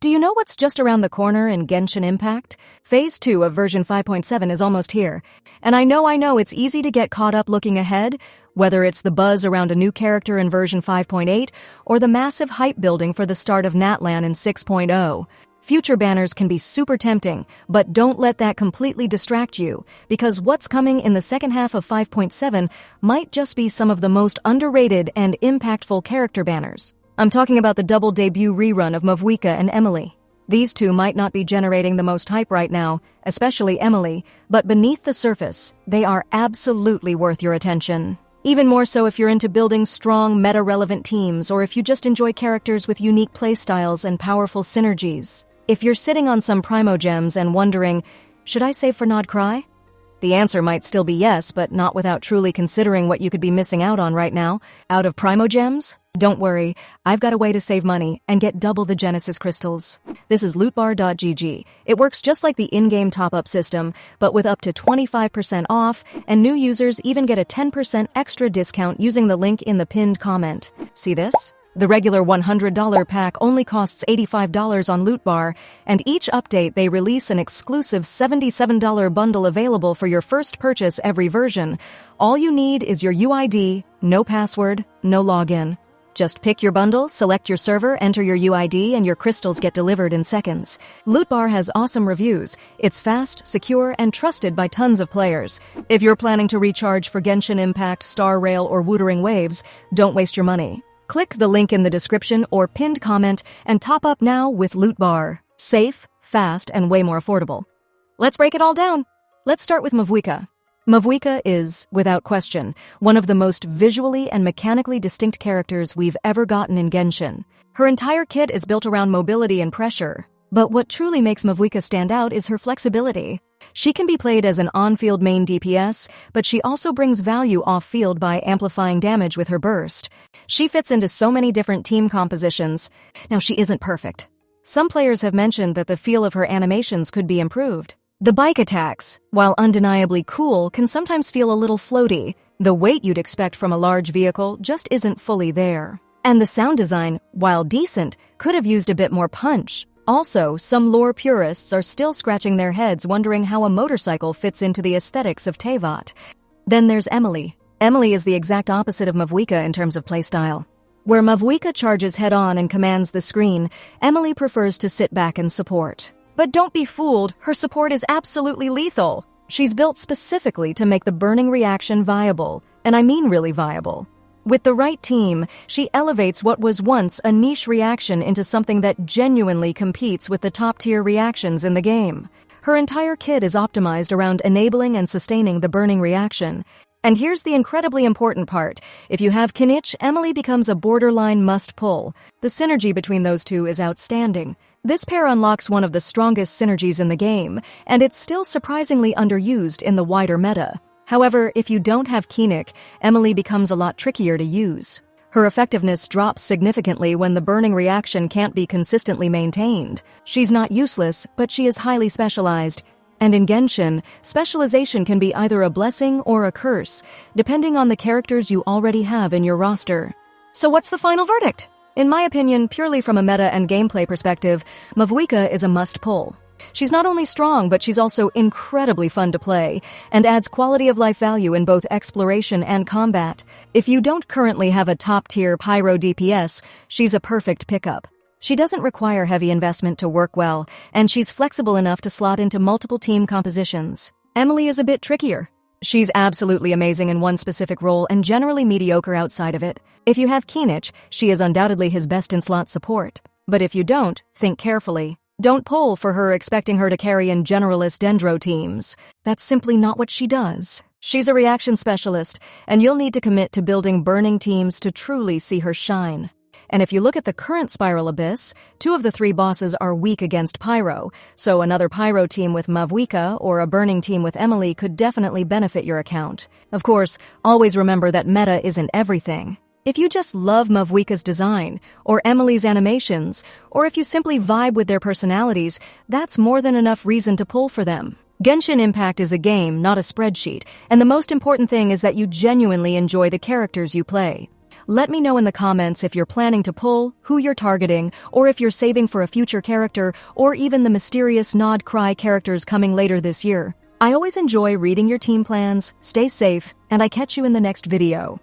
Do you know what's just around the corner in Genshin Impact? Phase 2 of version 5.7 is almost here. And I know it's easy to get caught up looking ahead, whether it's the buzz around a new character in version 5.8 or the massive hype building for the start of Natlan in 6.0. Future banners can be super tempting, but don't let that completely distract you, because what's coming in the second half of 5.7 might just be some of the most underrated and impactful character banners. I'm talking about the double debut rerun of Mavuika and Emilie. These two might not be generating the most hype right now, especially Emilie, but beneath the surface, they are absolutely worth your attention. Even more so if you're into building strong, meta-relevant teams, or if you just enjoy characters with unique playstyles and powerful synergies. If you're sitting on some Primogems and wondering, should I save for Nod Krai? The answer might still be yes, but not without truly considering what you could be missing out on right now. Out of Primogems? Don't worry, I've got a way to save money and get double the Genesis crystals. This is Lootbar.gg. It works just like the in-game top-up system, but with up to 25% off, and new users even get a 10% extra discount using the link in the pinned comment. See this? The regular $100 pack only costs $85 on Lootbar, and each update they release an exclusive $77 bundle available for your first purchase every version. All you need is your UID, no password, no login. Just pick your bundle, select your server, enter your UID, and your crystals get delivered in seconds. Lootbar has awesome reviews. It's fast, secure, and trusted by tons of players. If you're planning to recharge for Genshin Impact, Star Rail, or Wuthering Waves, don't waste your money. Click the link in the description or pinned comment and top up now with Lootbar. Safe, fast, and way more affordable. Let's break it all down. Let's start with Mavuika. Mavuika is, without question, one of the most visually and mechanically distinct characters we've ever gotten in Genshin. Her entire kit is built around mobility and pressure. But what truly makes Mavuika stand out is her flexibility. She can be played as an on-field main DPS, but she also brings value off-field by amplifying damage with her burst. She fits into so many different team compositions. Now, she isn't perfect. Some players have mentioned that the feel of her animations could be improved. The bike attacks, while undeniably cool, can sometimes feel a little floaty. The weight you'd expect from a large vehicle just isn't fully there. And the sound design, while decent, could have used a bit more punch. Also, some lore purists are still scratching their heads wondering how a motorcycle fits into the aesthetics of Teyvat. Then there's Emilie. Emilie is the exact opposite of Mavuika in terms of playstyle. Where Mavuika charges head-on and commands the screen, Emilie prefers to sit back and support. But don't be fooled, her support is absolutely lethal. She's built specifically to make the burning reaction viable, and I mean really viable. With the right team, she elevates what was once a niche reaction into something that genuinely competes with the top-tier reactions in the game. Her entire kit is optimized around enabling and sustaining the burning reaction. And here's the incredibly important part. If you have Kinich, Emilie becomes a borderline must-pull. The synergy between those two is outstanding. This pair unlocks one of the strongest synergies in the game, and it's still surprisingly underused in the wider meta. However, if you don't have Kinich, Emilie becomes a lot trickier to use. Her effectiveness drops significantly when the burning reaction can't be consistently maintained. She's not useless, but she is highly specialized. And in Genshin, specialization can be either a blessing or a curse, depending on the characters you already have in your roster. So what's the final verdict? In my opinion, purely from a meta and gameplay perspective, Mavuika is a must-pull. She's not only strong, but she's also incredibly fun to play, and adds quality of life value in both exploration and combat. If you don't currently have a top-tier Pyro DPS, she's a perfect pickup. She doesn't require heavy investment to work well, and she's flexible enough to slot into multiple team compositions. Emilie is a bit trickier. She's absolutely amazing in one specific role and generally mediocre outside of it. If you have Kinich, she is undoubtedly his best in slot support. But if you don't, think carefully. Don't pull for her expecting her to carry in generalist dendro teams. That's simply not what she does. She's a reaction specialist, and you'll need to commit to building burning teams to truly see her shine. And if you look at the current Spiral Abyss, 2 of the 3 bosses are weak against Pyro, so another Pyro team with Mavuika or a burning team with Emilie could definitely benefit your account. Of course, always remember that meta isn't everything. If you just love Mavuika's design, or Emilie's animations, or if you simply vibe with their personalities, that's more than enough reason to pull for them. Genshin Impact is a game, not a spreadsheet, and the most important thing is that you genuinely enjoy the characters you play. Let me know in the comments if you're planning to pull, who you're targeting, or if you're saving for a future character, or even the mysterious Nod Krai characters coming later this year. I always enjoy reading your team plans, stay safe, and I catch you in the next video.